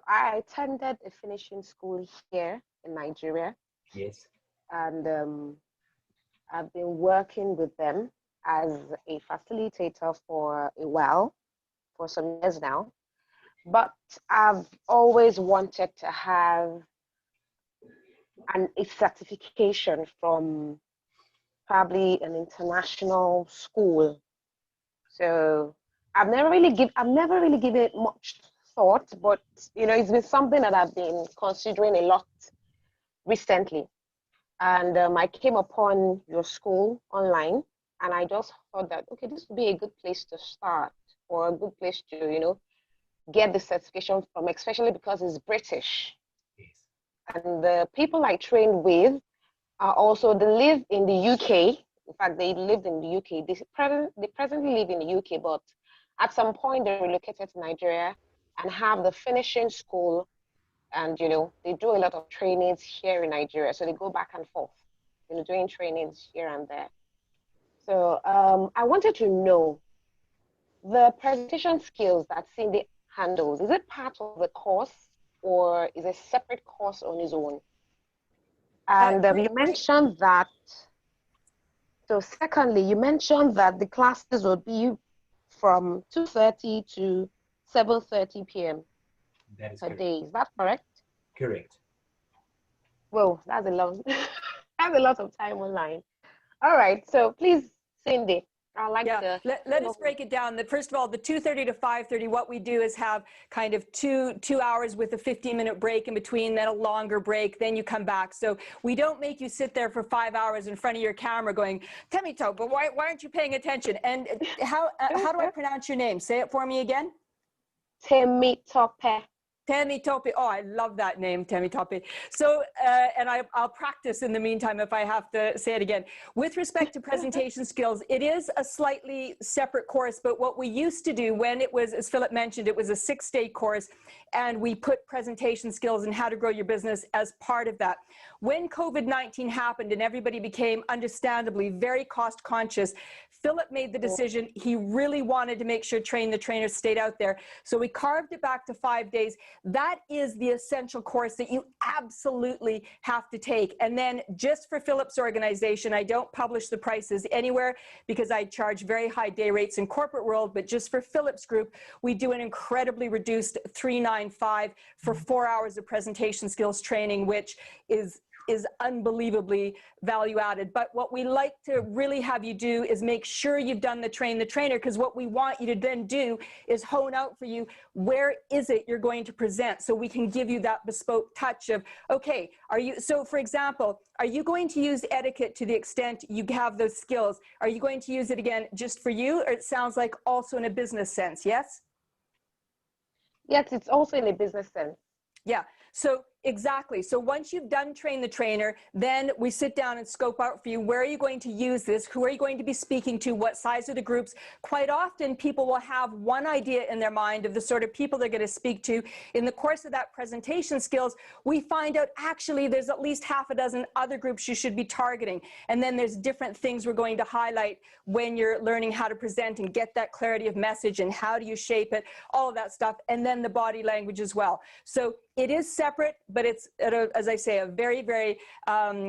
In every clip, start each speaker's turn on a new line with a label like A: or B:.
A: I attended a finishing school here in Nigeria,
B: Yes.
A: and I've been working with them as a facilitator for a while, for some years now. But I've always wanted to have a certification from probably an international school. So I've never really given it much thought, but it's been something that I've been considering a lot recently. And I came upon your school online, and I just thought that, okay, this would be a good place to start, or a good place to, get the certification from, especially because it's British.
B: Yes.
A: And the people I trained with are also, they live in the UK. In fact, they lived in the UK. They presently live in the UK, but at some point they relocated to Nigeria and have the finishing school. And, they do a lot of trainings here in Nigeria. So they go back and forth, doing trainings here and there. So I wanted to know the presentation skills that Cindy handles. Is it part of the course, or is it a separate course on its own? And you mentioned that. So secondly, you mentioned that the classes will be from 2:30 to 7:30 p.m.
B: That is
A: per
B: correct.
A: day. Is that correct?
B: Correct.
A: Well, that's a long, that's a lot of time online. All right. So please, Cindy, I'd like to.
C: Let us break it down. First of all, the 2:30 to 5:30, what we do is have kind of two hours with a 15-minute break in between, then a longer break, then you come back. So we don't make you sit there for 5 hours in front of your camera going, Temitope, but why aren't you paying attention? And how do I pronounce your name? Say it for me again.
A: Temitope.
C: Temitope. Oh, I love that name, Temitope. So, and I'll practice in the meantime if I have to say it again. With respect to presentation skills, it is a slightly separate course, but what we used to do when it was, as Philip mentioned, it was a 6-day course, and we put presentation skills and how to grow your business as part of that. When COVID-19 happened and everybody became understandably very cost conscious, Philip made the decision. He really wanted to make sure Train the Trainer stayed out there. So we carved it back to 5 days. That is the essential course that you absolutely have to take. And then just for Philip's organization, I don't publish the prices anywhere because I charge very high day rates in corporate world, but just for Philip's group, we do an incredibly reduced $395 for 4 hours of presentation skills training, which is unbelievably value added. But what we like to really have you do is make sure you've done the Train the Trainer, because what we want you to then do is hone out for you, where is it you're going to present, so we can give you that bespoke touch of, okay, so for example, are you going to use etiquette to the extent you have those skills? Are you going to use it again just for you, or it sounds like also in a business sense, yes?
A: Yes, it's also in a business sense.
C: Yeah. So exactly. So once you've done Train the Trainer, then we sit down and scope out for you, where are you going to use this? Who are you going to be speaking to? What size are the groups? Quite often people will have one idea in their mind of the sort of people they're going to speak to. In the course of that presentation skills, we find out actually there's at least half a dozen other groups you should be targeting. And then there's different things we're going to highlight when you're learning how to present and get that clarity of message and how do you shape it, all of that stuff. And then the body language as well. So it is separate, but it's at as I say, a very, very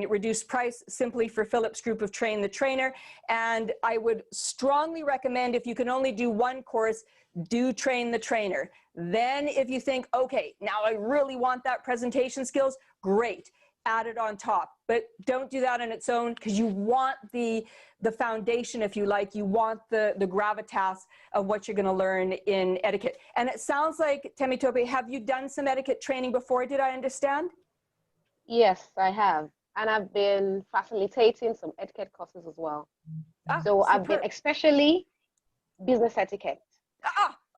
C: reduced price simply for Philip's group of Train the Trainer. And I would strongly recommend, if you can only do one course, do Train the Trainer. Then if you think, okay, now I really want that presentation skills, great, add it on top. But don't do that on its own, because you want the foundation, if you like. You want the gravitas of what you're going to learn in etiquette. And it sounds like, Temitope, have you done some etiquette training before, did I understand?
A: Yes, I have. And I've been facilitating some etiquette courses as well. So
C: Superb.
A: I've been, especially business etiquette.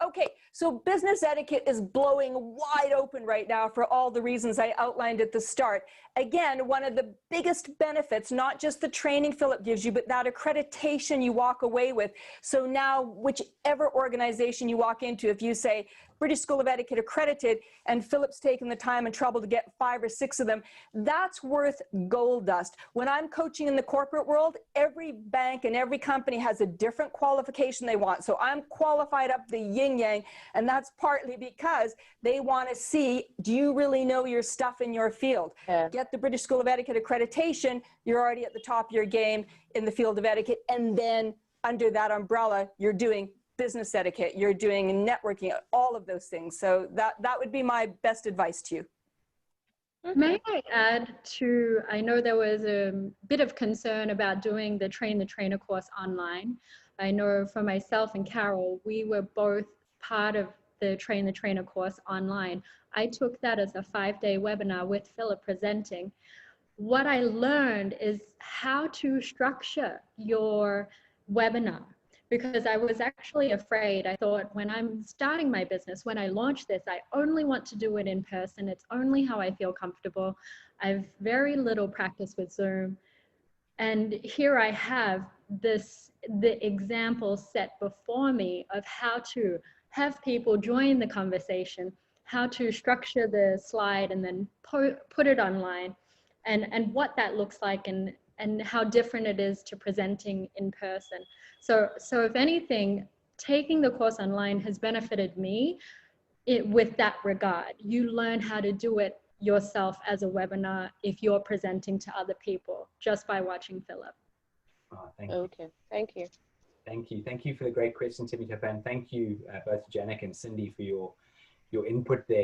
C: Okay, so business etiquette is blowing wide open right now for all the reasons I outlined at the start. Again, one of the biggest benefits, not just the training Philip gives you, but that accreditation you walk away with. So now, whichever organization you walk into, if you say, British School of Etiquette accredited, and Philip's taken the time and trouble to get 5 or 6 of them. That's worth gold dust. When I'm coaching in the corporate world, every bank and every company has a different qualification they want. So I'm qualified up the yin yang, and that's partly because they want to see, do you really know your stuff in your field?
A: Yeah.
C: Get the British School of Etiquette accreditation, you're already at the top of your game in the field of etiquette, and then under that umbrella, you're doing business etiquette, you're doing networking, all of those things. So that would be my best advice to you.
B: May I add to, I know there was a bit of concern about doing the Train the Trainer course online. I know for myself and Carol, we were both part of the Train the Trainer course online. I took that as a 5-day webinar with Philip presenting. What I learned is how to structure your webinar, because I was actually afraid. I thought, when I'm starting my business, when I launch this, I only want to do it in person. It's only how I feel comfortable. I've very little practice with Zoom. And here I have the example set before me of how to have people join the conversation, how to structure the slide and then put it online, and what that looks like, and how different it is to presenting in person. So if anything, taking the course online has benefited me with that regard. You learn how to do it yourself as a webinar if you're presenting to other people just by watching Philip.
D: Oh, thank you.
A: Okay, thank you.
D: Thank you. Thank you for the great question, Timmy, and thank you both Janik and Cindy for your input there.